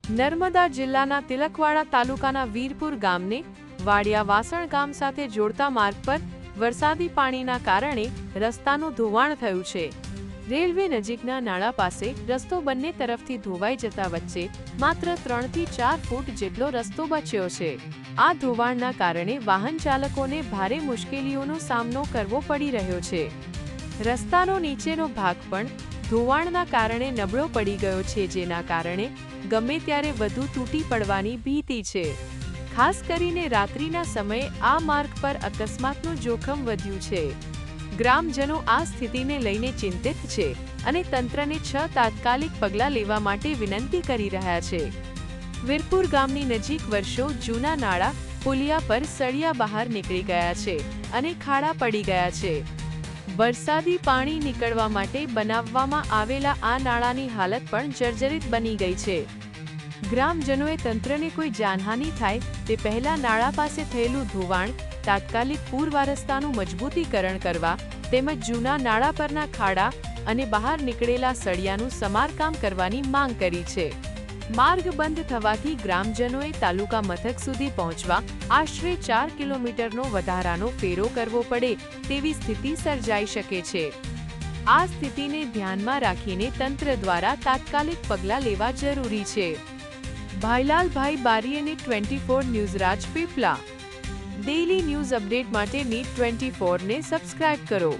નર્મદા જિલ્લાના તિલકવાડા તાલુકાના વીરપુર ગામને વાડિયા વાસણ ગામ સાથે જોડતા માર્ગ પર વરસાદી પાણીના કારણે રસ્તાનું ધોવાણ થયું છે। રેલવે નજીકના નાળા પાસે રસ્તો બંને તરફથી ધોવાઈ જતા વચ્ચે માત્ર 3 થી 4 ફૂટ જેટલો રસ્તો બચ્યો છે। આ ધોવાણના કારણે વાહન ચાલકોને ભારે મુશ્કેલીઓનો સામનો કરવો પડી રહ્યો છે। રસ્તાનો નીચેનો ભાગ પણ ધોવાણના કારણે નબળો પડી ગયો છે, જેના કારણે ગમે ત્યારે વધુ તૂટી પડવાની ભીતિ છે। ખાસ કરીને રાત્રિના સમયે આ માર્ગ પર અકસ્માતનું જોખમ વધ્યું છે। ગ્રામજનો આ સ્થિતિને લઈને ચિંતિત છે અને તંત્રને 6 તાત્કાલિક પગલાં લેવા માટે વિનંતી કરી રહ્યા છે। વીરપુર ગામની નજીક વર્ષો જૂના નાળા પુલિયા પર સળિયા બહાર નીકળી ગયા છે અને ખાડા પડી ગયા છે। વરસાદી પાણી નીકળવા માટે બનાવવામાં આવેલા આ નાળાની હાલત પણ જર્જરિત બની ગઈ છે। ગ્રામજનોએ તંત્રને કોઈ જાનહાનિ થાય તે પહેલા નાળા પાસે થયેલું ધોવાણ તાત્કાલિક પૂર્વારસ્તાનું મજબૂતીકરણ કરવા તેમજ જૂના નાળા પરના ખાડા અને બહાર નીકળેલા સળિયાનું સમારકામ કરવાની માંગ કરી છે। માર્ગ બંધ થવાથી ગ્રામજનોએ તાલુકા મથક સુધી પહોંચવા આશરે 4 કિલોમીટરનો વધારાનો ફેરો કરવો પડે તેવી સ્થિતિ સર્જાઈ શકે છે। આ સ્થિતિને ધ્યાનમાં રાખીને તંત્ર દ્વારા તાત્કાલિક પગલાં લેવા જરૂરી છે। ભાઈલાલભાઈ બારીએને 24 news Rajpipla. Daily news update માટે નીટ 24 ને સબસ્ક્રાઇબ કરો।